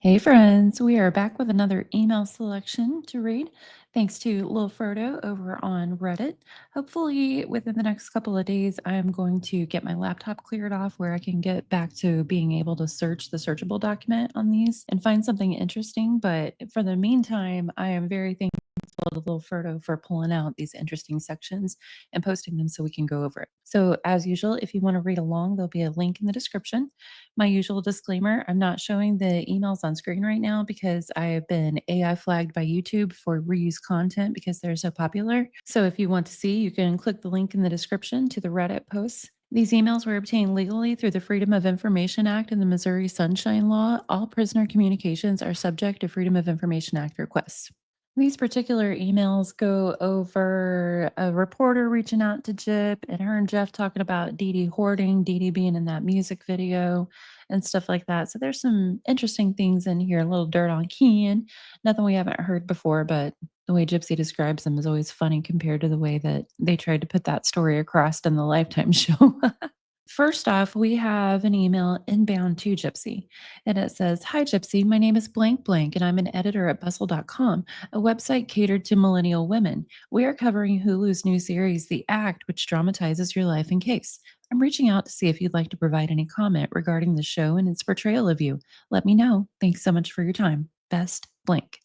Hey friends, we are back with another email selection to read. Thanks to Lil Frodo over on Reddit. Hopefully, within the next couple of days, I am going to get my laptop cleared off where I can get back to being able to search the searchable document on these and find something interesting. But for the meantime, I am very thankful to Lil Frodo for pulling out these interesting sections and posting them so we can go over it. So, as usual, if you want to read along, there'll be a link in the description. My usual disclaimer, I'm not showing the emails on screen right now because I have been AI flagged by YouTube for reuse content because they're so popular. So if you want to see, you can click the link in the description to the Reddit posts. These emails were obtained legally through the Freedom of Information Act and the Missouri Sunshine Law. All prisoner communications are subject to Freedom of Information Act requests. These particular emails go over a reporter reaching out to Jip and her and Jeff talking about Dee Dee hoarding, Dee Dee being in that music video and stuff like that. So there's some interesting things in here, a little dirt on Ken, nothing we haven't heard before, but the way Gypsy describes them is always funny compared to the way that they tried to put that story across in the Lifetime show. First off, we have an email inbound to Gypsy, and it says, "Hi, Gypsy. My name is blank blank, and I'm an editor at bustle.com, a website catered to millennial women. We are covering Hulu's new series, The Act, which dramatizes your life in case. I'm reaching out to see if you'd like to provide any comment regarding the show and its portrayal of you. Let me know. Thanks so much for your time. Best blank."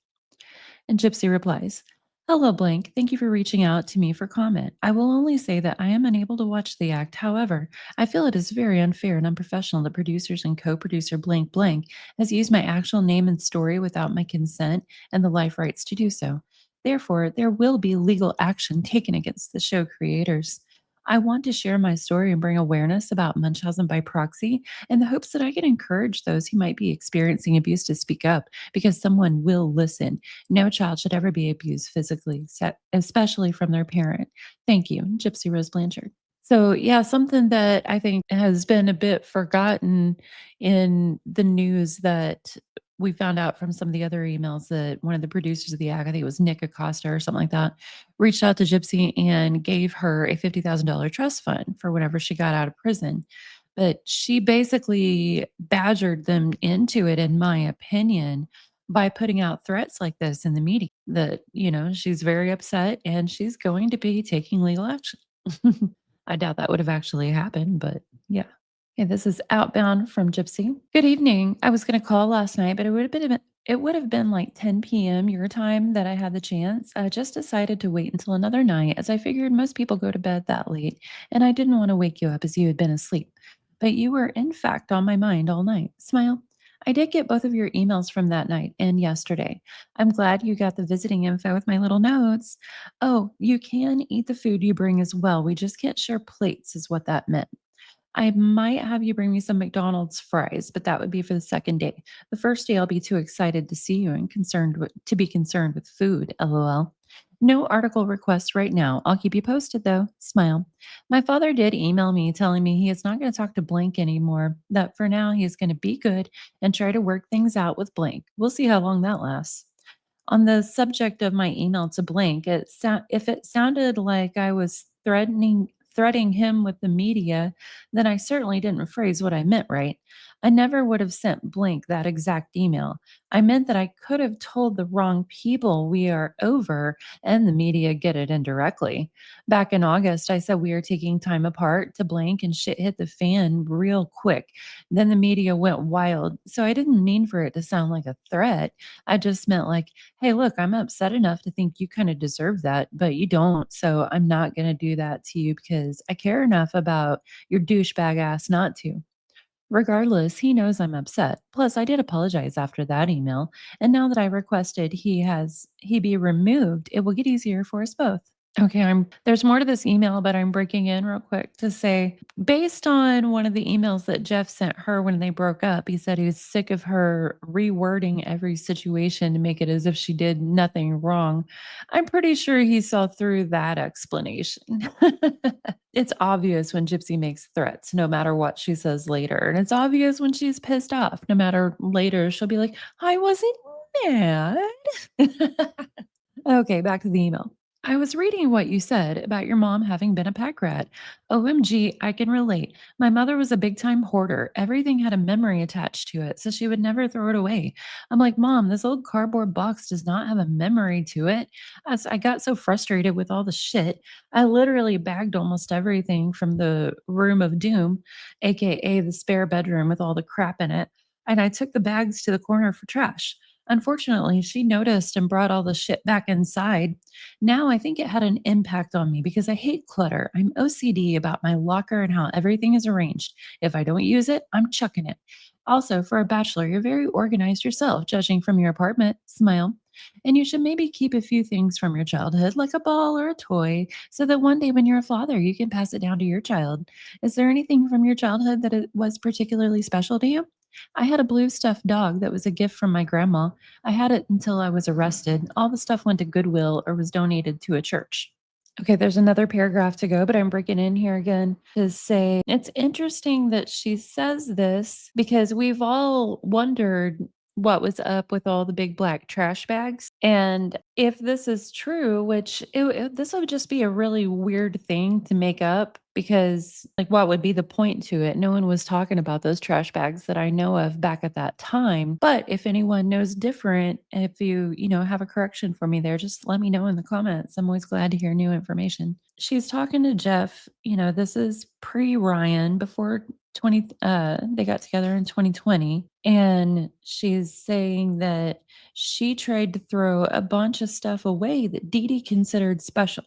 And Gypsy replies, "Hello, blank. Thank you for reaching out to me for comment. I will only say that I am unable to watch the act. However, I feel it is very unfair and unprofessional that producers and co-producer blank blank has used my actual name and story without my consent and the life rights to do so. Therefore, there will be legal action taken against the show creators. I want to share my story and bring awareness about Munchausen by proxy in the hopes that I can encourage those who might be experiencing abuse to speak up because someone will listen. No child should ever be abused physically, especially from their parent. Thank you, Gypsy Rose Blanchard." So, yeah, something that I think has been a bit forgotten in the news that we found out from some of the other emails that one of the producers of the act, I think it was Nick Acosta or something like that, reached out to Gypsy and gave her a $50,000 trust fund for whenever she got out of prison. But she basically badgered them into it, in my opinion, by putting out threats like this in the media that, she's very upset and she's going to be taking legal action. I doubt that would have actually happened, but yeah. Okay, this is outbound from Gypsy. Good evening. I was going to call last night, but it would have been like 10 p.m. your time that I had the chance. I just decided to wait until another night as I figured most people go to bed that late, and I didn't want to wake you up as you had been asleep. But you were in fact on my mind all night. Smile. I did get both of your emails from that night and yesterday. I'm glad you got the visiting info with my little notes. Oh, you can eat the food you bring as well. We just can't share plates, is what that meant. I might have you bring me some McDonald's fries, but that would be for the second day. The first day, I'll be too excited to see you and to be concerned with food. LOL. No article requests right now. I'll keep you posted though. Smile. My father did email me telling me he is not going to talk to Blank anymore, that for now he is going to be good and try to work things out with Blank. We'll see how long that lasts. On the subject of my email to Blank, if it sounded like I was threatening him with the media, then I certainly didn't phrase what I meant right. I never would have sent Blank that exact email. I meant that I could have told the wrong people we are over and the media get it indirectly. Back in August, I said we are taking time apart to Blank and shit hit the fan real quick. Then the media went wild. So I didn't mean for it to sound like a threat. I just meant like, "Hey, look, I'm upset enough to think you kind of deserve that, but you don't. So I'm not going to do that to you because I care enough about your douchebag ass not to." Regardless, he knows I'm upset. Plus, I did apologize after that email, and now that I requested he be removed, it will get easier for us both. Okay, there's more to this email, but I'm breaking in real quick to say, based on one of the emails that Jeff sent her when they broke up, he said he was sick of her rewording every situation to make it as if she did nothing wrong. I'm pretty sure he saw through that explanation. It's obvious when Gypsy makes threats, no matter what she says later. And it's obvious when she's pissed off, no matter later, she'll be like, "I wasn't mad." Okay, back to the email. I was reading what you said about your mom having been a pack rat. OMG, I can relate. My mother was a big time hoarder. Everything had a memory attached to it, so she would never throw it away. I'm like, Mom, this old cardboard box does not have a memory to it. As I got so frustrated with all the shit, I literally bagged almost everything from the room of doom, AKA the spare bedroom with all the crap in it, and I took the bags to the corner for trash. Unfortunately, she noticed and brought all the shit back inside. Now I think it had an impact on me because I hate clutter. I'm OCD about my locker and how everything is arranged. If I don't use it, I'm chucking it. Also, for a bachelor, you're very organized yourself, judging from your apartment. Smile. And you should maybe keep a few things from your childhood, like a ball or a toy, so that one day when you're a father, you can pass it down to your child. Is there anything from your childhood that it was particularly special to you? I had a blue stuffed dog that was a gift from my grandma. I had it until I was arrested. All the stuff went to Goodwill or was donated to a church. Okay, there's another paragraph to go, but I'm breaking in here again to say it's interesting that she says this because we've all wondered what was up with all the big black trash bags. And if this is true, which this would just be a really weird thing to make up because, like, what would be the point to it? No one was talking about those trash bags that I know of back at that time. But if anyone knows different, if you have a correction for me there, just let me know in the comments. I'm always glad to hear new information. She's talking to Jeff. This is pre Ryan before 20 they got together in 2020, and she's saying that she tried to throw a bunch of stuff away that Dee Dee considered special,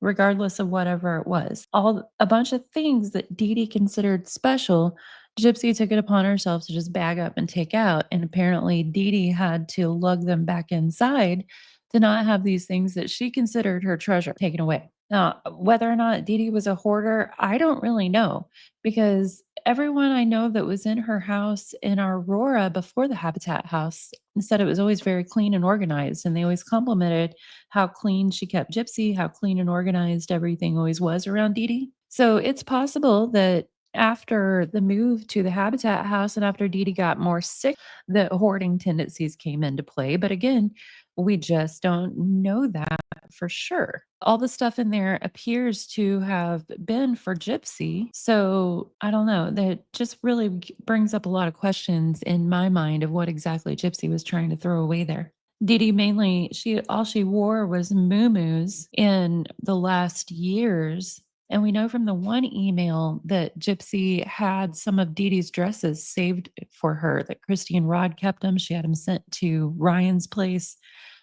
regardless of whatever it was. All a bunch of things that Dee Dee considered special, Gypsy took it upon herself to just bag up and take out. And apparently Dee Dee had to lug them back inside to not have these things that she considered her treasure taken away. Now, whether or not Dee Dee was a hoarder, I don't really know because everyone I know that was in her house in Aurora before the Habitat house said it was always very clean and organized. And they always complimented how clean she kept Gypsy, how clean and organized everything always was around Dee Dee. So it's possible that after the move to the Habitat house and after Dee Dee got more sick, the hoarding tendencies came into play. But again, we just don't know that for sure. All the stuff in there appears to have been for Gypsy. So I don't know. That just really brings up a lot of questions in my mind of what exactly Gypsy was trying to throw away there. Dee Dee mainly, she wore was muumuus in the last years. And we know from the one email that Gypsy had some of Dee Dee's dresses saved for her, that Christy and Rod kept them. She had them sent to Ryan's place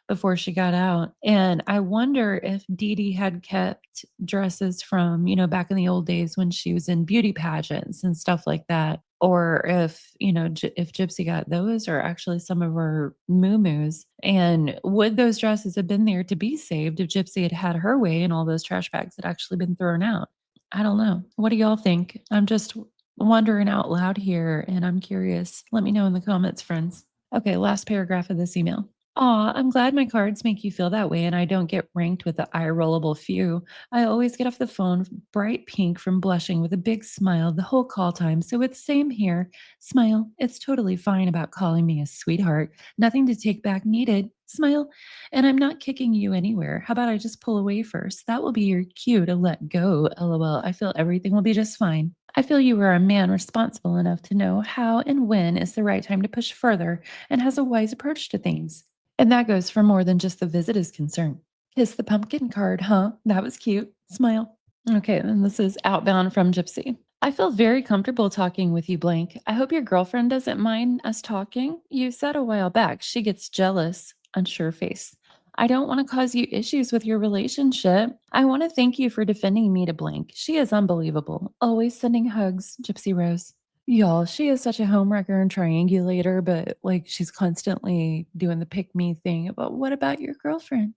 before she got out. And I wonder if Dee Dee had kept dresses from, back in the old days when she was in beauty pageants and stuff like that. Or if Gypsy got those or actually some of her muumuus. And would those dresses have been there to be saved if Gypsy had had her way and all those trash bags had actually been thrown out? I don't know. What do y'all think? I'm just wondering out loud here and I'm curious. Let me know in the comments, friends. Okay, last paragraph of this email. Aw, I'm glad my cards make you feel that way and I don't get ranked with the eye rollable few. I always get off the phone bright pink from blushing with a big smile the whole call time, so it's same here. Smile. It's totally fine about calling me a sweetheart. Nothing to take back needed. Smile. And I'm not kicking you anywhere. How about I just pull away first? That will be your cue to let go. LOL. I feel everything will be just fine. I feel you are a man responsible enough to know how and when is the right time to push further and has a wise approach to things. And that goes for more than just the visit is concerned. Kiss the pumpkin card, huh? That was cute. Smile. Okay, then this is outbound from Gypsy. I feel very comfortable talking with you, Blank. I hope your girlfriend doesn't mind us talking. You said a while back she gets jealous, unsure face. I don't want to cause you issues with your relationship. I want to thank you for defending me to Blank. She is unbelievable. Always sending hugs, Gypsy Rose. Y'all, she is such a homewrecker and triangulator, but like she's constantly doing the pick me thing about what about your girlfriend?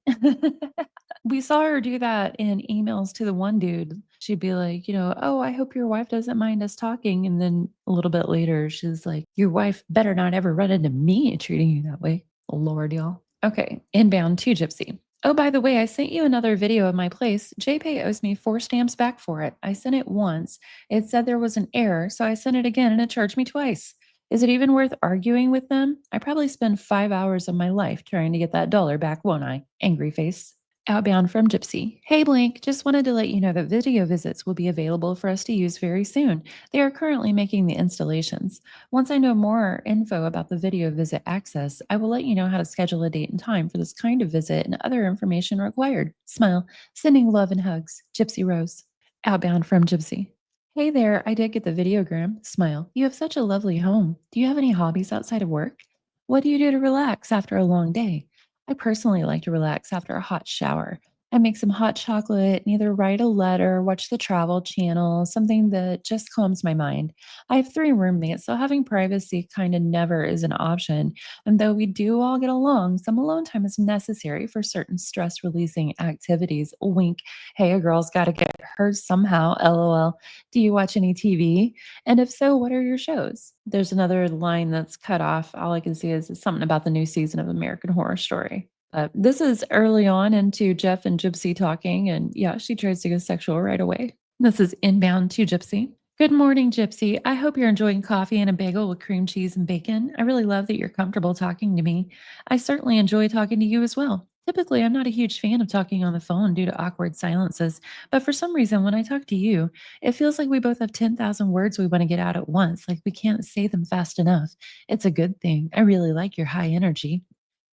We saw her do that in emails to the one dude. She'd be like, oh, I hope your wife doesn't mind us talking. And then a little bit later, she's like, your wife better not ever run into me treating you that way. Lord, y'all. Okay, inbound to Gypsy. Oh, by the way, I sent you another video of my place. JPay owes me 4 stamps back for it. I sent it once. It said there was an error, so I sent it again and it charged me twice. Is it even worth arguing with them? I probably spend 5 hours of my life trying to get that dollar back, won't I? Angry face. Outbound from Gypsy. Hey Blink, just wanted to let you know that video visits will be available for us to use very soon. They are currently making the installations. Once I know more info about the video visit access, I will let you know how to schedule a date and time for this kind of visit and other information required. Smile, sending love and hugs. Gypsy Rose. Outbound from Gypsy. Hey there, I did get the videogram. Smile. You have such a lovely home. Do you have any hobbies outside of work? What do you do to relax after a long day? I personally like to relax after a hot shower. I make some hot chocolate and either write a letter, watch the travel channel, something that just calms my mind. I have three roommates, so having privacy kind of never is an option. And though we do all get along, some alone time is necessary for certain stress releasing activities. Wink. Hey, a girl's got to get hers somehow. LOL. Do you watch any TV? And if so, what are your shows? There's another line that's cut off. All I can see is something about the new season of American Horror Story. This is early on into Jeff and Gypsy talking, and yeah, she tries to go sexual right away. This is inbound to Gypsy. Good morning, Gypsy. I hope you're enjoying coffee and a bagel with cream cheese and bacon. I really love that you're comfortable talking to me. I certainly enjoy talking to you as well. Typically, I'm not a huge fan of talking on the phone due to awkward silences, but for some reason, when I talk to you, it feels like we both have 10,000 words we want to get out at once, like we can't say them fast enough. It's a good thing. I really like your high energy.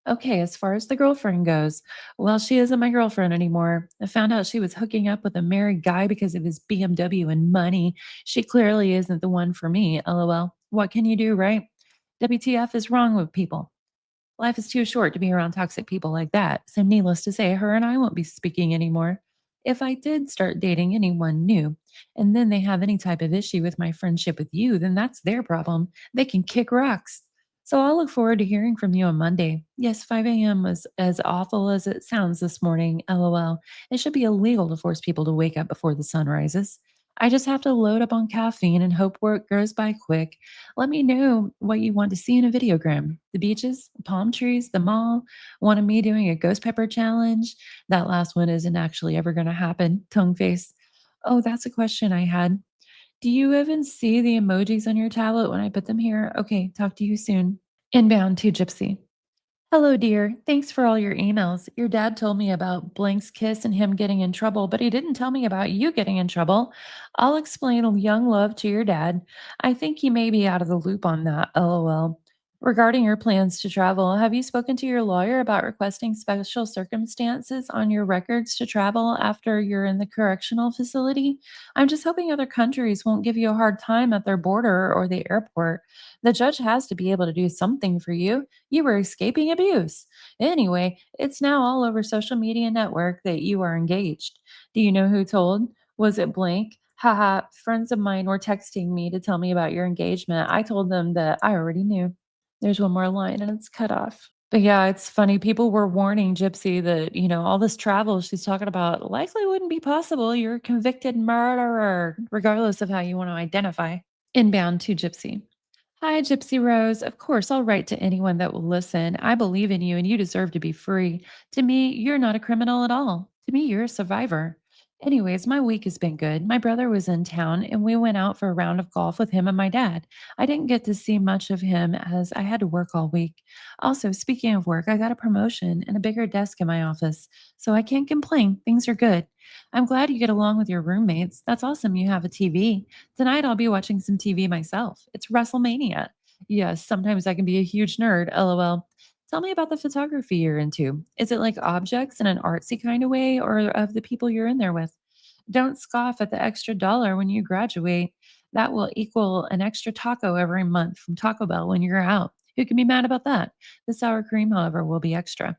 Okay, as far as the girlfriend goes, well, she isn't my girlfriend anymore. I found out she was hooking up with a married guy because of his BMW and money. She clearly isn't the one for me, lol. What can you do, right? WTF is wrong with people? Life is too short to be around toxic people like that. So, needless to say, her and I won't be speaking anymore. If I did start dating anyone new and then they have any type of issue with my friendship with you, then that's their problem. They can kick rocks. So, I'll look forward to hearing from you on Monday. Yes, 5 a.m. was as awful as it sounds this morning. LOL. It should be illegal to force people to wake up before the sun rises. I just have to load up on caffeine and hope work goes by quick. Let me know what you want to see in a videogram. The beaches, palm trees, the mall, one of me doing a ghost pepper challenge. That last one isn't actually ever going to happen. Tongue face. Oh, that's a question I had. Do you even see the emojis on your tablet when I put them here? Okay, talk to you soon. Inbound to Gypsy. Hello, dear. Thanks for all your emails. Your dad told me about Blank's kiss and him getting in trouble, but he didn't tell me about you getting in trouble. I'll explain a young love to your dad. I think he may be out of the loop on that. LOL. Regarding your plans to travel, have you spoken to your lawyer about requesting special circumstances on your records to travel after you're in the correctional facility? I'm just hoping other countries won't give you a hard time at their border or the airport. The judge has to be able to do something for you. You were escaping abuse. Anyway, it's now all over social media network that you are engaged. Do you know who told? Was it blank? Haha, friends of mine were texting me to tell me about your engagement. I told them that I already knew. There's one more line and it's cut off. But yeah, it's funny. People were warning Gypsy that, all this travel she's talking about likely wouldn't be possible. You're a convicted murderer, regardless of how you want to identify. Inbound to Gypsy. Hi, Gypsy Rose. Of course, I'll write to anyone that will listen. I believe in you and you deserve to be free. To me, you're not a criminal at all. To me, you're a survivor. Anyways, my week has been good. My brother was in town and we went out for a round of golf with him and my dad. I didn't get to see much of him as I had to work all week. Also, speaking of work, I got a promotion and a bigger desk in my office. So I can't complain. Things are good. I'm glad you get along with your roommates. That's awesome you have a TV. Tonight I'll be watching some TV myself. It's WrestleMania. Yes, sometimes I can be a huge nerd, lol. Tell me about the photography you're into. Is it like objects in an artsy kind of way or of the people you're in there with? Don't scoff at the extra dollar when you graduate. That will equal an extra taco every month from Taco Bell when you're out. Who can be mad about that? The sour cream, however, will be extra.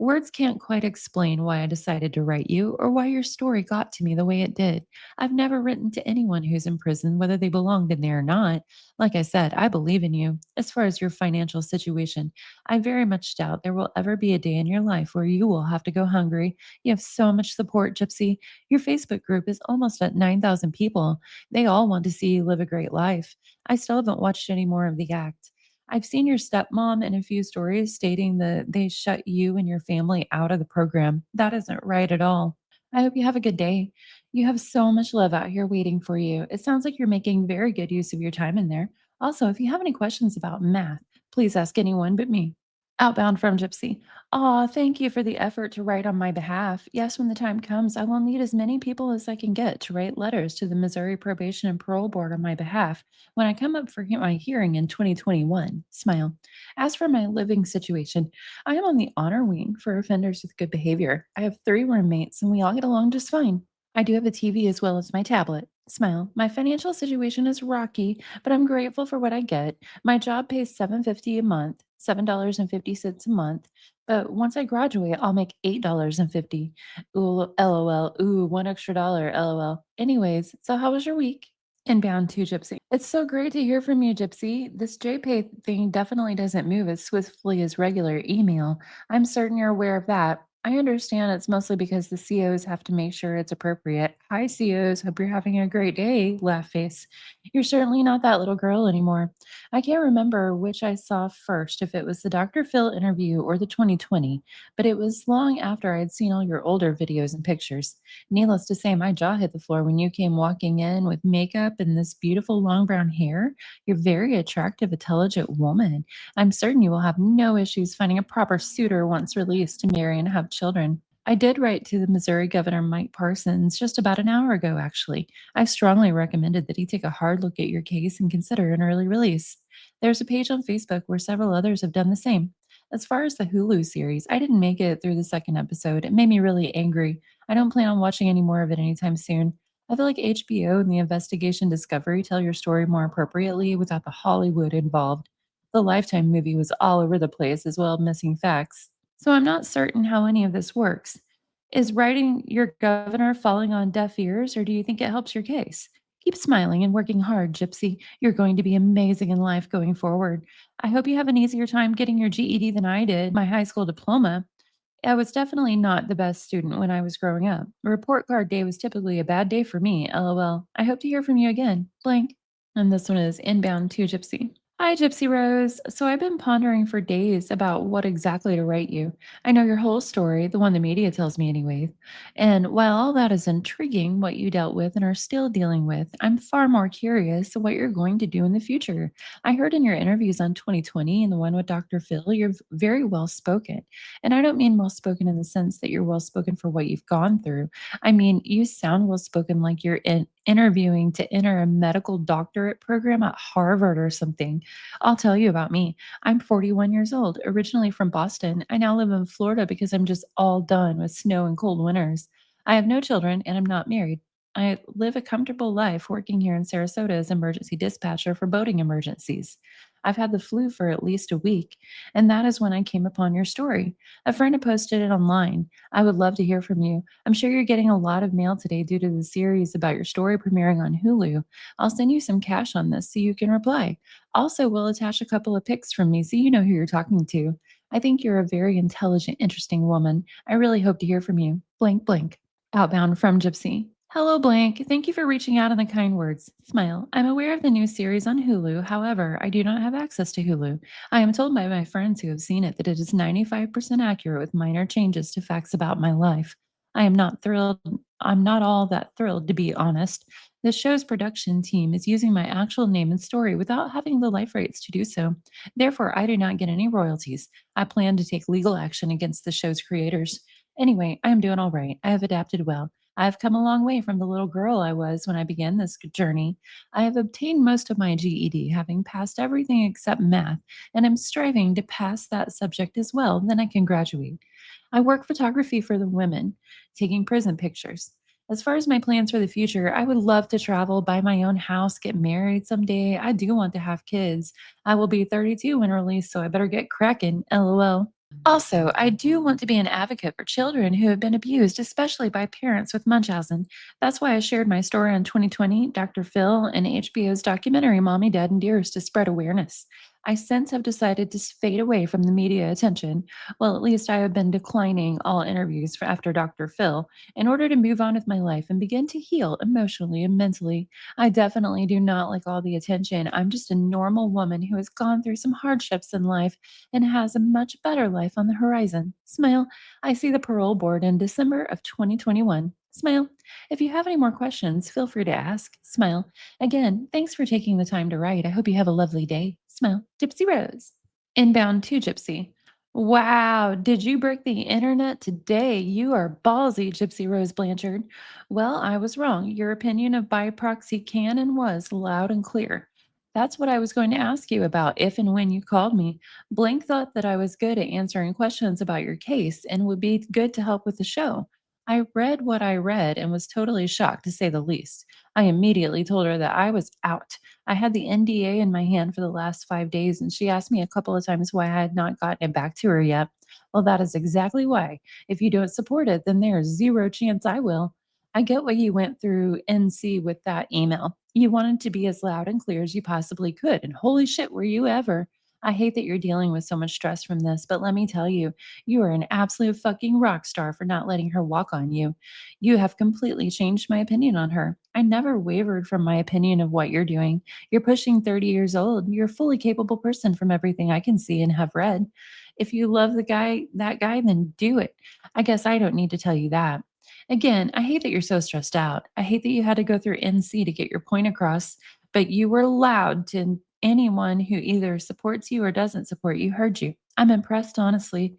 Words can't quite explain why I decided to write you or why your story got to me the way it did. I've never written to anyone who's in prison, whether they belonged in there or not. Like I said, I believe in you. As far as your financial situation, I very much doubt there will ever be a day in your life where you will have to go hungry. You have so much support, Gypsy. Your Facebook group is almost at 9,000 people. They all want to see you live a great life. I still haven't watched any more of the act. I've seen your stepmom in a few stories stating that they shut you and your family out of the program. That isn't right at all. I hope you have a good day. You have so much love out here waiting for you. It sounds like you're making very good use of your time in there. Also, if you have any questions about math, please ask anyone but me. Outbound from Gypsy. Aw, thank you for the effort to write on my behalf. Yes, when the time comes, I will need as many people as I can get to write letters to the Missouri Probation and Parole Board on my behalf when I come up for my hearing in 2021. Smile. As for my living situation, I am on the honor wing for offenders with good behavior. I have three roommates and we all get along just fine. I do have a TV as well as my tablet. Smile. My financial situation is rocky, but I'm grateful for what I get. My job pays $7.50 a month, $7.50 a month. But once I graduate, I'll make $8.50. Ooh, LOL. Ooh, one extra dollar, LOL. Anyways, so how was your week? Inbound to Gypsy. It's so great to hear from you, Gypsy. This JPay thing definitely doesn't move as swiftly as regular email. I'm certain you're aware of that. I understand it's mostly because the COs have to make sure it's appropriate. Hi, COs. Hope you're having a great day. Laugh face. You're certainly not that little girl anymore. I can't remember which I saw first, if it was the Dr. Phil interview or the 2020, but it was long after I had seen all your older videos and pictures. Needless to say, my jaw hit the floor when you came walking in with makeup and this beautiful long brown hair. You're a very attractive, intelligent woman. I'm certain you will have no issues finding a proper suitor once released to marry and have children. I did write to the Missouri Governor Mike Parsons just about an hour ago, actually. I strongly recommended that he take a hard look at your case and consider an early release. There's a page on Facebook where several others have done the same. As far as the Hulu series, I didn't make it through the second episode. It made me really angry. I don't plan on watching any more of it anytime soon. I feel like HBO and the Investigation Discovery tell your story more appropriately without the Hollywood involved. The Lifetime movie was all over the place as well, missing facts. So I'm not certain how any of this works. Is writing your governor falling on deaf ears, or do you think it helps your case? Keep smiling and working hard, Gypsy. You're going to be amazing in life going forward. I hope you have an easier time getting your GED than I did, my high school diploma. I was definitely not the best student when I was growing up. Report card day was typically a bad day for me, LOL. I hope to hear from you again. Blank. And this one is inbound to Gypsy. Hi, Gypsy Rose. So I've been pondering for days about what exactly to write you. I know your whole story, the one the media tells me anyway. And while all that is intriguing, what you dealt with and are still dealing with, I'm far more curious what you're going to do in the future. I heard in your interviews on 2020 and the one with Dr. Phil, you're very well spoken. And I don't mean well spoken in the sense that you're well spoken for what you've gone through. I mean, you sound well spoken like you're interviewing to enter a medical doctorate program at Harvard or something. I'll tell you about me. I'm 41 years old, originally from Boston. I now live in Florida because I'm just all done with snow and cold winters. I have no children and I'm not married. I live a comfortable life working here in Sarasota as emergency dispatcher for boating emergencies. I've had the flu for at least a week, and that is when I came upon your story. A friend had posted it online. I would love to hear from you. I'm sure you're getting a lot of mail today due to the series about your story premiering on Hulu. I'll send you some cash on this so you can reply. Also, we'll attach a couple of pics from me so you know who you're talking to. I think you're a very intelligent, interesting woman. I really hope to hear from you. Blank, blank. Outbound from Gypsy. Hello, Blank. Thank you for reaching out and the kind words. Smile. I'm aware of the new series on Hulu. However, I do not have access to Hulu. I am told by my friends who have seen it that it is 95% accurate with minor changes to facts about my life. I am not thrilled. I'm not all that thrilled, to be honest. The show's production team is using my actual name and story without having the life rights to do so. Therefore, I do not get any royalties. I plan to take legal action against the show's creators. Anyway, I am doing all right. I have adapted well. I have come a long way from the little girl I was when I began this journey. I have obtained most of my GED, having passed everything except math, and am striving to pass that subject as well. Then I can graduate. I work photography for the women, taking prison pictures. As far as my plans for the future, I would love to travel, buy my own house, get married someday. I do want to have kids. I will be 32 when released, so I better get cracking. LOL. Also, I do want to be an advocate for children who have been abused, especially by parents with Munchausen. That's why I shared my story on 2020, Dr. Phil, and HBO's documentary Mommy, Dad, and Dearest to spread awareness. I since have decided to fade away from the media attention. Well, at least I have been declining all interviews after Dr. Phil in order to move on with my life and begin to heal emotionally and mentally. I definitely do not like all the attention. I'm just a normal woman who has gone through some hardships in life and has a much better life on the horizon. Smile. I see the parole board in December of 2021. Smile. If you have any more questions, feel free to ask. Smile. Again, thanks for taking the time to write. I hope you have a lovely day. Smile. Gypsy Rose. Inbound to Gypsy. Wow, did you break the internet today? You are ballsy, Gypsy Rose Blanchard. Well, I was wrong. Your opinion of by proxy can and was loud and clear. That's what I was going to ask you about if and when you called me. Blank thought that I was good at answering questions about your case and would be good to help with the show. I read what I read and was totally shocked, to say the least. I immediately told her that I was out. I had the NDA in my hand for the last 5 days, and she asked me a couple of times why I had not gotten it back to her yet. Well, that is exactly why. If you don't support it, then there's zero chance I will. I get what you went through NC with that email. You wanted to be as loud and clear as you possibly could, and holy shit, were you ever. I hate that you're dealing with so much stress from this, but let me tell you, you are an absolute fucking rock star for not letting her walk on you. You have completely changed my opinion on her. I never wavered from my opinion of what you're doing. You're pushing 30 years old. You're a fully capable person from everything I can see and have read. If you love that guy, then do it. I guess I don't need to tell you that. Again, I hate that you're so stressed out. I hate that you had to go through NC to get your point across, but you were loud to anyone who either supports you or doesn't support you heard you. I'm impressed, honestly.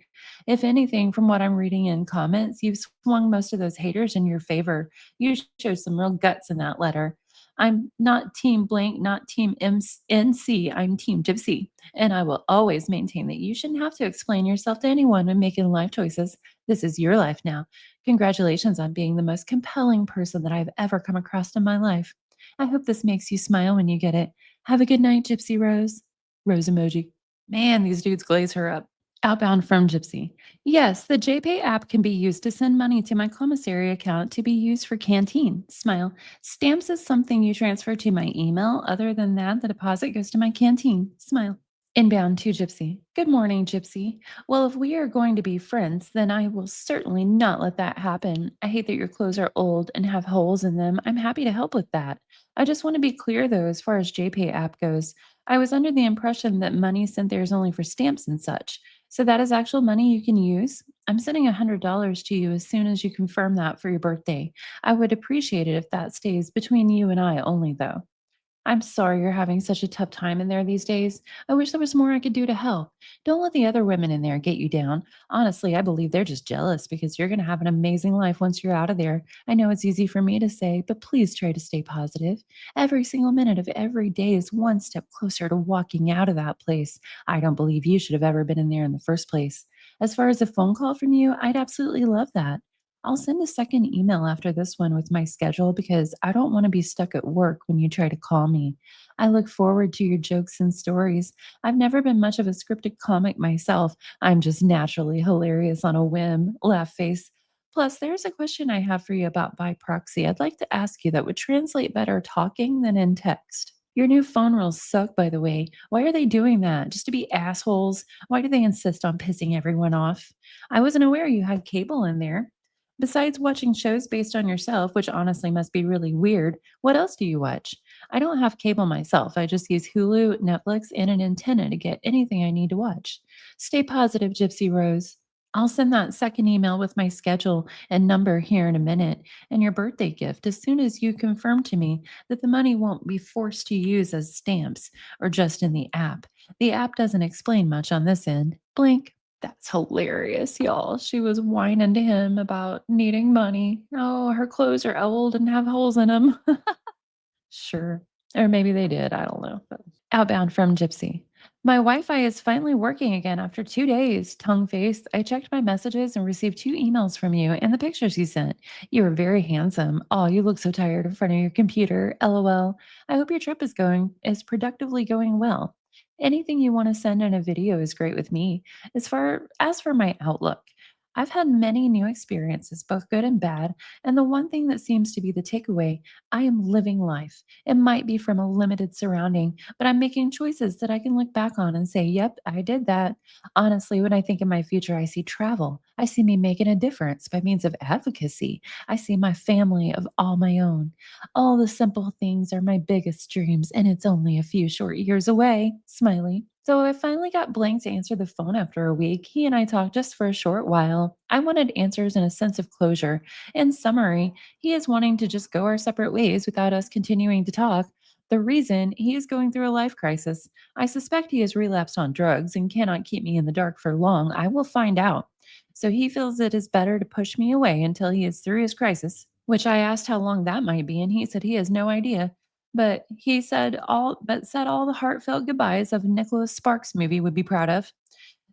If anything, from what I'm reading in comments, you've swung most of those haters in your favor. You showed some real guts in that letter. I'm not team blank, not team NC. I'm team Gypsy. And I will always maintain that you shouldn't have to explain yourself to anyone when making life choices. This is your life now. Congratulations on being the most compelling person that I've ever come across in my life. I hope this makes you smile when you get it. Have a good night, Gypsy Rose. Rose emoji. Man, these dudes glaze her up. Outbound from Gypsy. Yes, the JPay app can be used to send money to my commissary account to be used for canteen. Smile. Stamps is something you transfer to my email. Other than that, the deposit goes to my canteen. Smile. Inbound to Gypsy. Good morning, Gypsy. Well, if we are going to be friends, then I will certainly not let that happen. I hate that your clothes are old and have holes in them. I'm happy to help with that. I just want to be clear, though, as far as JPay app goes. I was under the impression that money sent there is only for stamps and such. So that is actual money you can use. I'm sending $100 to you as soon as you confirm that for your birthday. I would appreciate it if that stays between you and I only, though. I'm sorry you're having such a tough time in there these days. I wish there was more I could do to help. Don't let the other women in there get you down. Honestly, I believe they're just jealous because you're going to have an amazing life once you're out of there. I know it's easy for me to say, but please try to stay positive. Every single minute of every day is one step closer to walking out of that place. I don't believe you should have ever been in there in the first place. As far as a phone call from you, I'd absolutely love that. I'll send a second email after this one with my schedule because I don't want to be stuck at work when you try to call me. I look forward to your jokes and stories. I've never been much of a scripted comic myself. I'm just naturally hilarious on a whim, laugh face. Plus, there's a question I have for you about by proxy I'd like to ask you that would translate better talking than in text. Your new phone rules suck, by the way. Why are they doing that? Just to be assholes? Why do they insist on pissing everyone off? I wasn't aware you had cable in there. Besides watching shows based on yourself, which honestly must be really weird, what else do you watch? I don't have cable myself. I just use Hulu, Netflix, and an antenna to get anything I need to watch. Stay positive, Gypsy Rose. I'll send that second email with my schedule and number here in a minute and your birthday gift as soon as you confirm to me that the money won't be forced to use as stamps or just in the app. The app doesn't explain much on this end. Blink. That's hilarious, y'all. She was whining to him about needing money. Oh, her clothes are old and have holes in them. Sure. Or maybe they did. I don't know. Outbound from Gypsy. My Wi Fi is finally working again after 2 days. Tongue faced. I checked my messages and received two emails from you and the pictures you sent. You were very handsome. Oh, you look so tired in front of your computer. LOL. I hope your trip is productively going well. Anything you want to send in a video is great with me. As for my outlook, I've had many new experiences, both good and bad, and the one thing that seems to be the takeaway, I am living life. It might be from a limited surrounding, but I'm making choices that I can look back on and say, yep, I did that. Honestly, when I think of my future, I see travel. I see me making a difference by means of advocacy. I see my family of all my own. All the simple things are my biggest dreams, and it's only a few short years away. Smiley. So I finally got Blank to answer the phone after a week. He and I talked just for a short while. I wanted answers and a sense of closure. In summary, he is wanting to just go our separate ways without us continuing to talk. The reason he is going through a life crisis. I suspect he has relapsed on drugs and cannot keep me in the dark for long. I will find out. So he feels it is better to push me away until he is through his crisis, which I asked how long that might be, and he said he has no idea. But said all the heartfelt goodbyes of a Nicholas Sparks movie would be proud of.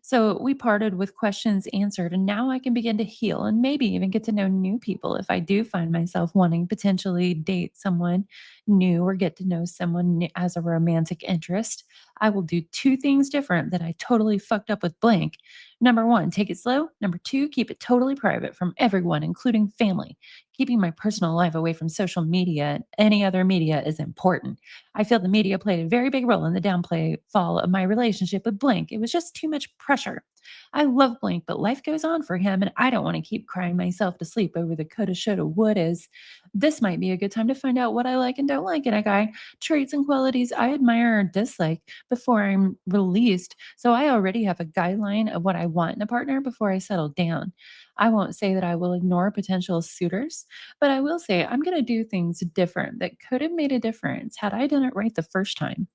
So we parted with questions answered, and now I can begin to heal and maybe even get to know new people if I do find myself wanting potentially date someone new or get to know someone as a romantic interest. I will do two things different that I totally fucked up with blank. Number one, take it slow. Number two, keep it totally private from everyone, including family. Keeping my personal life away from social media and any other media is important. I feel the media played a very big role in the downplay fall of my relationship with Blink. It was just too much pressure. I love Blink, but life goes on for him, and I don't want to keep crying myself to sleep over the coulda, shoulda, would is. This might be a good time to find out what I like and don't like in a guy, traits and qualities I admire or dislike before I'm released. So I already have a guideline of what I want in a partner before I settle down. I won't say that I will ignore potential suitors, but I will say I'm going to do things different that could have made a difference had I done it right the first time.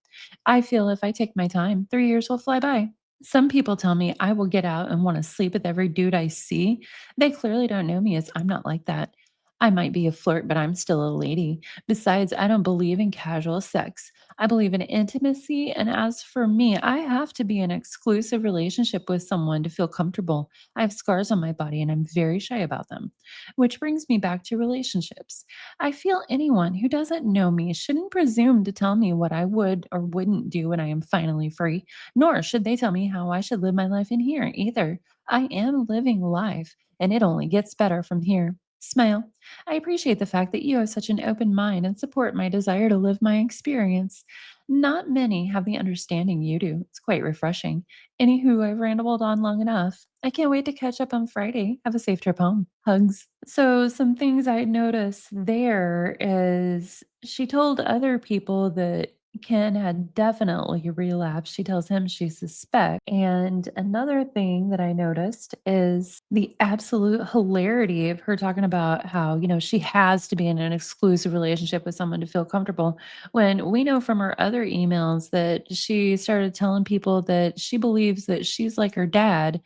I feel if I take my time, 3 years will fly by. Some people tell me I will get out and want to sleep with every dude I see. They clearly don't know me as I'm not like that. I might be a flirt, but I'm still a lady. Besides, I don't believe in casual sex. I believe in intimacy. And as for me, I have to be in an exclusive relationship with someone to feel comfortable. I have scars on my body and I'm very shy about them. Which brings me back to relationships. I feel anyone who doesn't know me shouldn't presume to tell me what I would or wouldn't do when I am finally free, nor should they tell me how I should live my life in here either. I am living life, and it only gets better from here. Smile. I appreciate the fact that you have such an open mind and support my desire to live my experience. Not many have the understanding you do. It's quite refreshing. Anywho, I've rambled on long enough. I can't wait to catch up on Friday. Have a safe trip home. Hugs. So, some things I noticed there is she told other people that Ken had definitely relapsed. She tells him she suspects. And another thing that I noticed is the absolute hilarity of her talking about how, she has to be in an exclusive relationship with someone to feel comfortable. When we know from her other emails that she started telling people that she believes that she's like her dad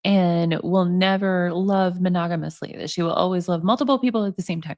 and will never love monogamously, that she will always love multiple people at the same time.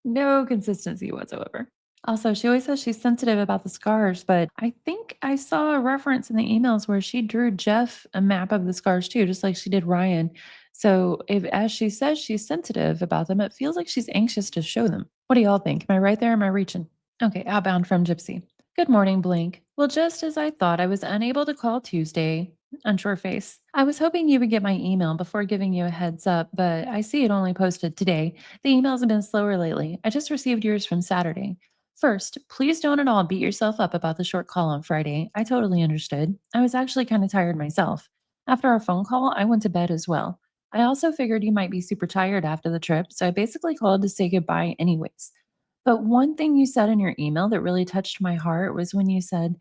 No consistency whatsoever. Also, she always says she's sensitive about the scars, but I think I saw a reference in the emails where she drew Jeff a map of the scars too, just like she did Ryan. So, if as she says she's sensitive about them, it feels like she's anxious to show them. What do y'all think? Am I right there? Am I reaching? Okay, outbound from Gypsy. Good morning, Blink. Well, just as I thought, I was unable to call Tuesday. Unsure face. I was hoping you would get my email before giving you a heads up, but I see it only posted today. The emails have been slower lately. I just received yours from Saturday. First, please don't at all beat yourself up about the short call on Friday. I totally understood. I was actually kind of tired myself. After our phone call, I went to bed as well. I also figured you might be super tired after the trip, so I basically called to say goodbye anyways. But one thing you said in your email that really touched my heart was when you said,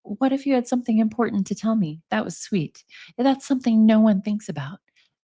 "What if you had something important to tell me?" That was sweet. That's something no one thinks about.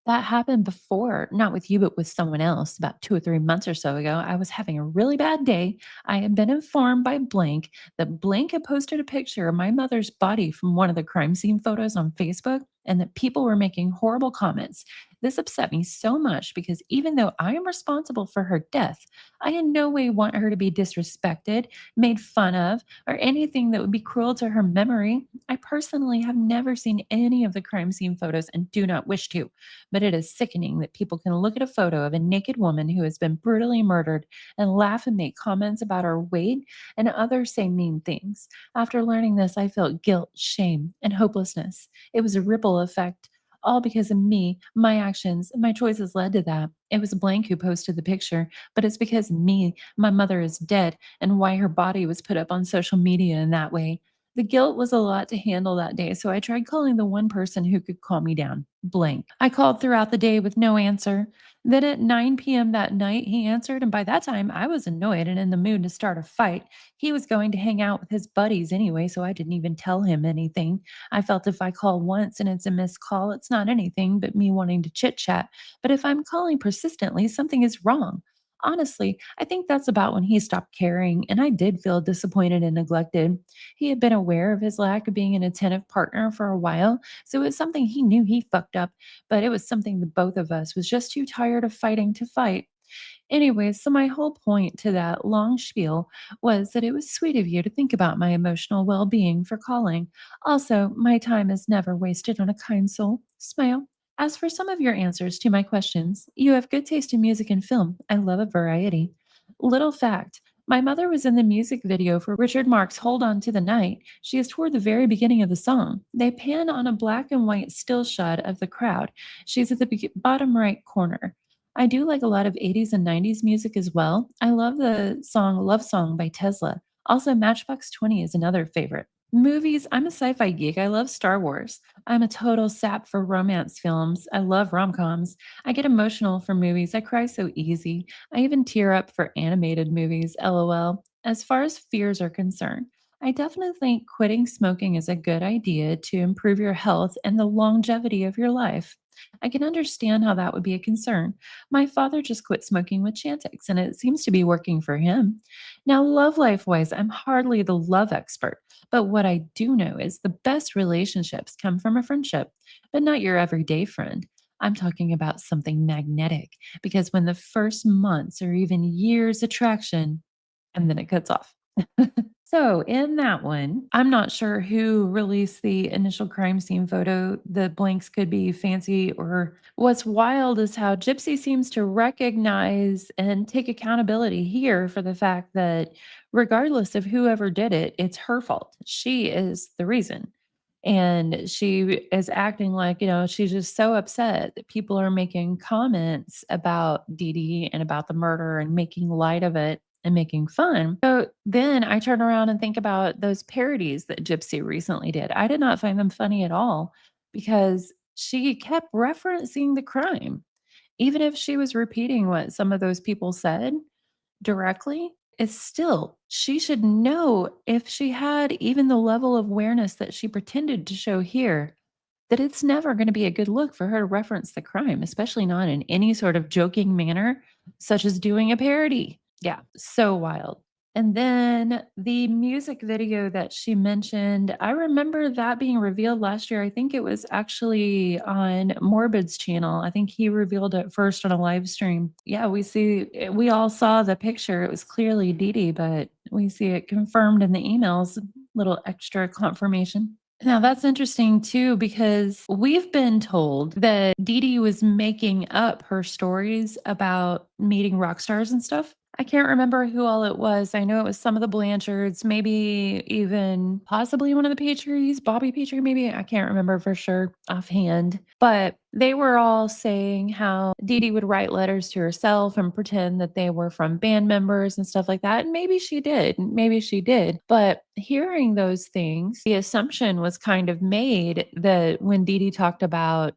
That happened before, not with you, but with someone else about 2 or 3 months or so ago. I was having a really bad day. I had been informed by Blank that Blank had posted a picture of my mother's body from one of the crime scene photos on Facebook and that people were making horrible comments. This upset me so much because even though I am responsible for her death, I in no way want her to be disrespected, made fun of, or anything that would be cruel to her memory. I personally have never seen any of the crime scene photos and do not wish to, but it is sickening that people can look at a photo of a naked woman who has been brutally murdered and laugh and make comments about her weight and others say mean things. After learning this, I felt guilt, shame, and hopelessness. It was a ripple effect. All because of me, my actions, my choices led to that. It was Blank who posted the picture, but it's because of me, my mother is dead, and why her body was put up on social media in that way. The guilt was a lot to handle that day, so I tried calling the one person who could calm me down, Blank. I called throughout the day with no answer. Then at 9 p.m. that night, he answered, and by that time, I was annoyed and in the mood to start a fight. He was going to hang out with his buddies anyway, so I didn't even tell him anything. I felt if I call once and it's a missed call, it's not anything but me wanting to chit chat. But if I'm calling persistently, something is wrong. Honestly, I think that's about when he stopped caring, and I did feel disappointed and neglected. He had been aware of his lack of being an attentive partner for a while, so it was something he knew he fucked up, but it was something the both of us was just too tired of fighting to fight. Anyways, so my whole point to that long spiel was that it was sweet of you to think about my emotional well being for calling. Also, my time is never wasted on a kind soul. Smile. As for some of your answers to my questions, you have good taste in music and film. I love a variety. Little fact, my mother was in the music video for Richard Marx' Hold On to the Night. She is toward the very beginning of the song. They pan on a black and white still shot of the crowd. She's at the bottom right corner. I do like a lot of 80s and 90s music as well. I love the song Love Song by Tesla. Also, Matchbox 20 is another favorite. Movies, I'm a sci fi geek. I love Star Wars. I'm a total sap for romance films. I love rom coms. I get emotional for movies. I cry so easy. I even tear up for animated movies, lol. As far as fears are concerned, I definitely think quitting smoking is a good idea to improve your health and the longevity of your life. I can understand how that would be a concern. My father just quit smoking with Chantix, and it seems to be working for him. Now, love life wise, I'm hardly the love expert, but what I do know is the best relationships come from a friendship, but not your everyday friend. I'm talking about something magnetic because when the first months or even years attraction, and then it cuts off. So, in that one, I'm not sure who released the initial crime scene photo. The blanks could be fancy, or what's wild is how Gypsy seems to recognize and take accountability here for the fact that regardless of whoever did it, it's her fault. She is the reason. And she is acting like, she's just so upset that people are making comments about Dee Dee and about the murder and making light of it and making fun. So then I turn around and think about those parodies that Gypsy recently did. I did not find them funny at all because she kept referencing the crime. Even if she was repeating what some of those people said directly, it's still, she should know if she had even the level of awareness that she pretended to show here, that it's never going to be a good look for her to reference the crime, especially not in any sort of joking manner, such as doing a parody. Yeah, so wild. And then the music video that she mentioned, I remember that being revealed last year. I think it was actually on Morbid's channel. I think he revealed it first on a live stream. Yeah, we all saw the picture. It was clearly Dee Dee, but we see it confirmed in the emails, little extra confirmation. Now that's interesting too, because we've been told that Dee Dee was making up her stories about meeting rock stars and stuff. I can't remember who all it was. I know it was some of the Blanchards, maybe even possibly one of the Patriots, Bobby Patriot, maybe. I can't remember for sure offhand. But they were all saying how Dee Dee would write letters to herself and pretend that they were from band members and stuff like that. And maybe she did. Maybe she did. But hearing those things, the assumption was kind of made that when Dee Dee talked about,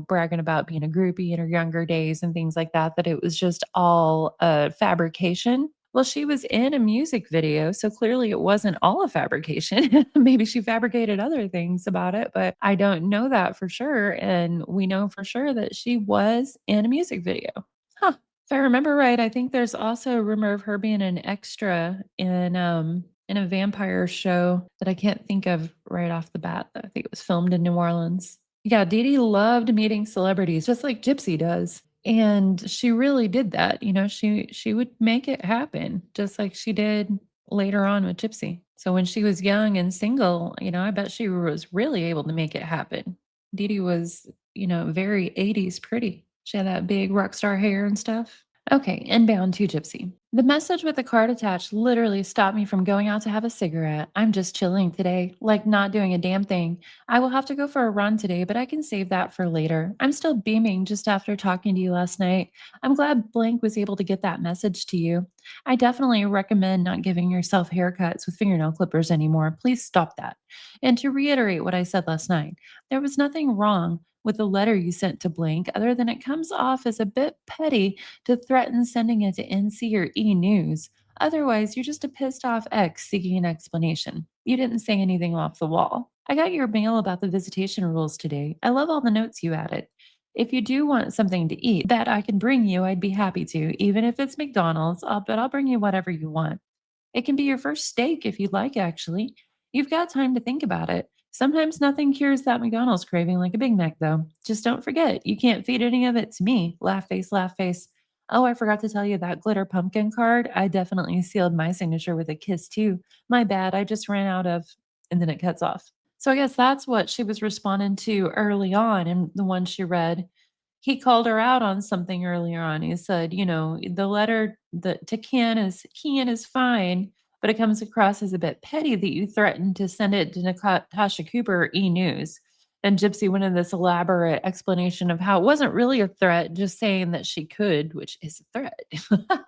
bragging about being a groupie in her younger days and things like that, that it was just all a fabrication. Well, she was in a music video, so clearly it wasn't all a fabrication. Maybe she fabricated other things about it, but I don't know that for sure. And we know for sure that she was in a music video. Huh. If I remember right, I think there's also a rumor of her being an extra in a vampire show that I can't think of right off the bat. I think it was filmed in New Orleans. Yeah, Dee Dee loved meeting celebrities, just like Gypsy does. And she really did that. She would make it happen, just like she did later on with Gypsy. So when she was young and single, I bet she was really able to make it happen. Dee Dee was, very 80s pretty. She had that big rock star hair and stuff. Okay, inbound to Gypsy. The message with the card attached literally stopped me from going out to have a cigarette. I'm just chilling today, like not doing a damn thing. I will have to go for a run today, but I can save that for later. I'm still beaming just after talking to you last night. I'm glad Blank was able to get that message to you. I definitely recommend not giving yourself haircuts with fingernail clippers anymore. Please stop that. And to reiterate what I said last night, there was nothing wrong with the letter you sent to Blank other than it comes off as a bit petty to threaten sending it to NC or E News. Otherwise, you're just a pissed off ex seeking an explanation. You didn't say anything off the wall. I got your mail about the visitation rules today. I love all the notes you added. If you do want something to eat that I can bring you, I'd be happy to, even if it's McDonald's, but I'll bring you whatever you want. It can be your first steak if you'd like, actually. You've got time to think about it. Sometimes nothing cures that McDonald's craving like a Big Mac, though. Just don't forget, you can't feed any of it to me. Laugh face, laugh face. Oh, I forgot to tell you that glitter pumpkin card. I definitely sealed my signature with a kiss, too. My bad. I just ran out of, and then it cuts off. So I guess that's what she was responding to early on in the one she read. He called her out on something earlier on. He said, the letter to Ken is fine, but it comes across as a bit petty that you threatened to send it to Natasha Cooper E-News. And Gypsy went into this elaborate explanation of how it wasn't really a threat, just saying that she could, which is a threat.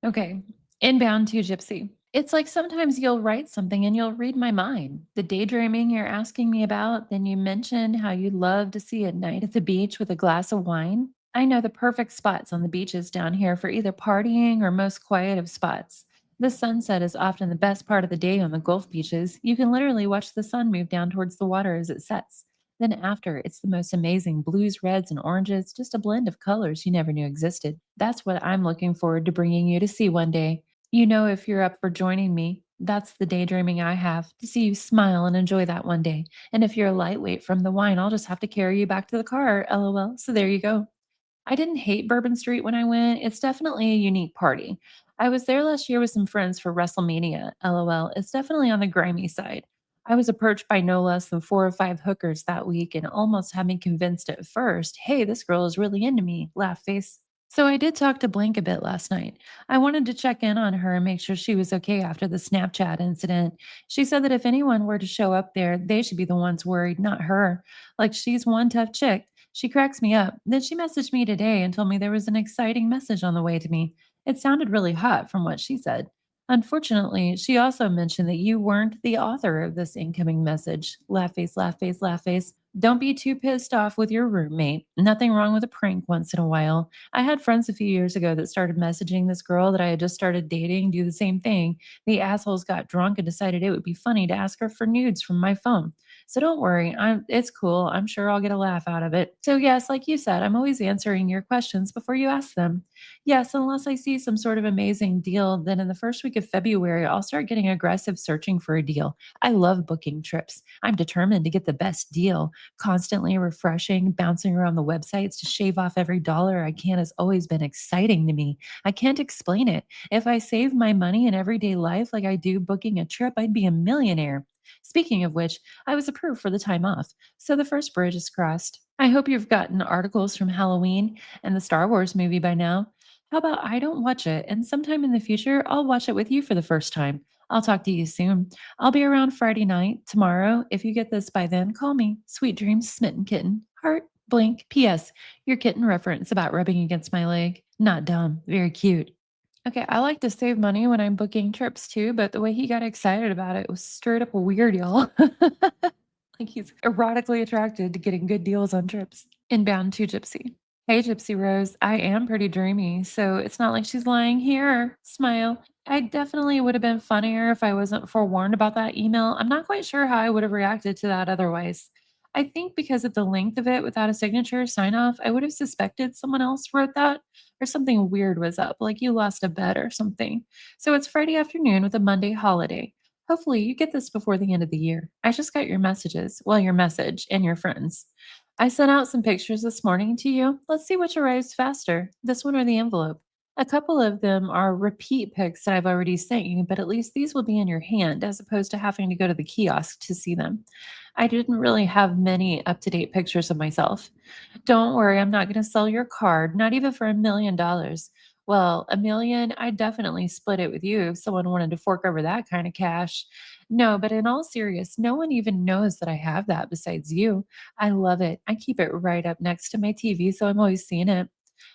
Okay. Inbound to Gypsy. It's like sometimes you'll write something and you'll read my mind. The daydreaming you're asking me about, then you mentioned how you'd love to see a night at the beach with a glass of wine. I know the perfect spots on the beaches down here for either partying or most quiet of spots. The sunset is often the best part of the day on the Gulf beaches. You can literally watch the sun move down towards the water as it sets. Then after, it's the most amazing blues, reds, and oranges, just a blend of colors you never knew existed. That's what I'm looking forward to bringing you to see one day. If you're up for joining me, that's the daydreaming I have to see you smile and enjoy that one day. And if you're a lightweight from the wine, I'll just have to carry you back to the car, lol. So there you go. I didn't hate Bourbon Street when I went. It's definitely a unique party. I was there last year with some friends for WrestleMania. LOL. It's definitely on the grimy side. I was approached by no less than 4 or 5 hookers that week and almost had me convinced at first, hey, this girl is really into me. Laugh face. So I did talk to Blink a bit last night. I wanted to check in on her and make sure she was okay after the Snapchat incident. She said that if anyone were to show up there, they should be the ones worried, not her. Like she's one tough chick. She cracks me up. Then she messaged me today and told me there was an exciting message on the way to me. It sounded really hot from what she said. Unfortunately, she also mentioned that you weren't the author of this incoming message. Laugh face, laugh face, laugh face. Don't be too pissed off with your roommate. Nothing wrong with a prank once in a while. I had friends a few years ago that started messaging this girl that I had just started dating do the same thing. The assholes got drunk and decided it would be funny to ask her for nudes from my phone. So don't worry, it's cool. I'm sure I'll get a laugh out of it. So yes, like you said, I'm always answering your questions before you ask them. Yes, unless I see some sort of amazing deal, then in the first week of February, I'll start getting aggressive searching for a deal. I love booking trips. I'm determined to get the best deal. Constantly refreshing, bouncing around the websites to shave off every dollar I can has always been exciting to me. I can't explain it. If I save my money in everyday life like I do booking a trip, I'd be a millionaire. Speaking of which, I was approved for the time off, so the first bridge is crossed. I hope you've gotten articles from Halloween and the Star Wars movie by now. How about I don't watch it, and sometime in the future, I'll watch it with you for the first time. I'll talk to you soon. I'll be around Friday night, tomorrow. If you get this by then, call me. Sweet dreams, smitten kitten. Heart, blink. P.S. Your kitten reference about rubbing against my leg. Not dumb. Very cute. Okay, I like to save money when I'm booking trips too, but the way he got excited about it was straight up weird, y'all. Like he's erotically attracted to getting good deals on trips. Inbound to Gypsy. Hey, Gypsy Rose. I am pretty dreamy, so it's not like she's lying here. Smile. I definitely would have been funnier if I wasn't forewarned about that email. I'm not quite sure how I would have reacted to that otherwise. I think because of the length of it without a signature sign off, I would have suspected someone else wrote that or something weird was up, like you lost a bet or something. So it's Friday afternoon with a Monday holiday. Hopefully, you get this before the end of the year. I just got your messages, well, your message and your friends. I sent out some pictures this morning to you. Let's see which arrives faster, this one or the envelope. A couple of them are repeat pics that I've already sent you, but at least these will be in your hand as opposed to having to go to the kiosk to see them. I didn't really have many up to date pictures of myself. Don't worry, I'm not going to sell your card, not even for $1 million. Well, a million, I'd definitely split it with you if someone wanted to fork over that kind of cash. No, but in all serious, no one even knows that I have that besides you. I love it. I keep it right up next to my TV, so I'm always seeing it.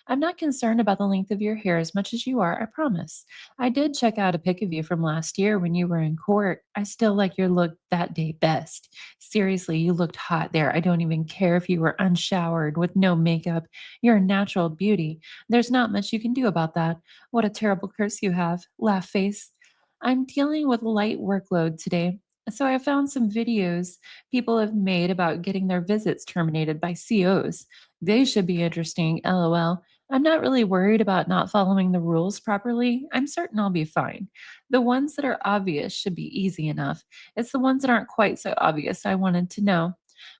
I'm not concerned about the length of your hair as much as you are, I promise. I did check out a pic of you from last year when you were in court. I still like your look that day best. Seriously, you looked hot there. I don't even care if you were unshowered with no makeup. You're a natural beauty. There's not much you can do about that. What a terrible curse you have. Laugh face. I'm dealing with light workload today. So I found some videos people have made about getting their visits terminated by COs. They should be interesting, lol. I'm not really worried about not following the rules properly. I'm certain I'll be fine. The ones that are obvious should be easy enough. It's the ones that aren't quite so obvious I wanted to know.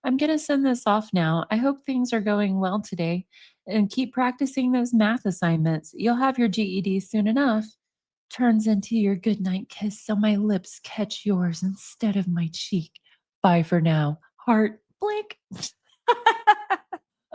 I'm going to send this off now. I hope things are going well today and keep practicing those math assignments. You'll have your GED soon enough. Turns into your goodnight kiss so my lips catch yours instead of my cheek. Bye for now. Heart blink.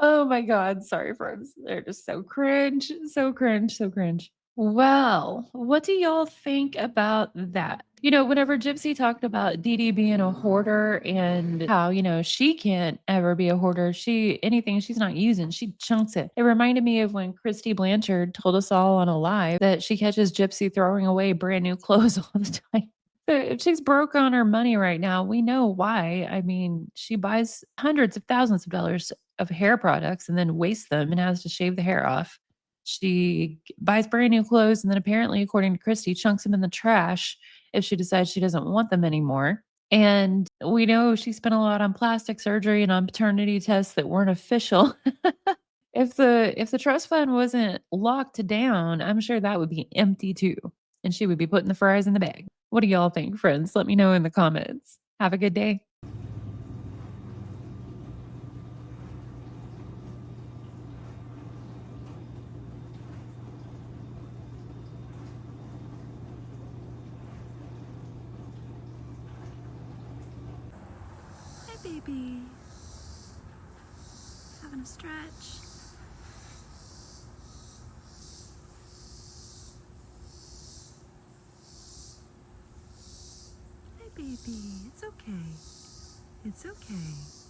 Oh my god, sorry friends. They're just so cringe, so cringe, so cringe. Well, what do y'all think about that? Whenever Gypsy talked about Dee Dee being a hoarder and how, she can't ever be a hoarder. Anything she's not using, she chunks it. It reminded me of when Christy Blanchard told us all on a live that she catches Gypsy throwing away brand new clothes all the time. So if she's broke on her money right now, we know why. I mean, she buys hundreds of thousands of dollars of hair products and then wastes them and has to shave the hair off. She buys brand new clothes and then apparently, according to Christy, chunks them in the trash if she decides she doesn't want them anymore. And we know she spent a lot on plastic surgery and on paternity tests that weren't official. If the trust fund wasn't locked down, I'm sure that would be empty too. And she would be putting the fries in the bag. What do y'all think, friends? Let me know in the comments. Have a good day. Hi, baby. Having a stretch. Hi, baby. It's okay. It's okay.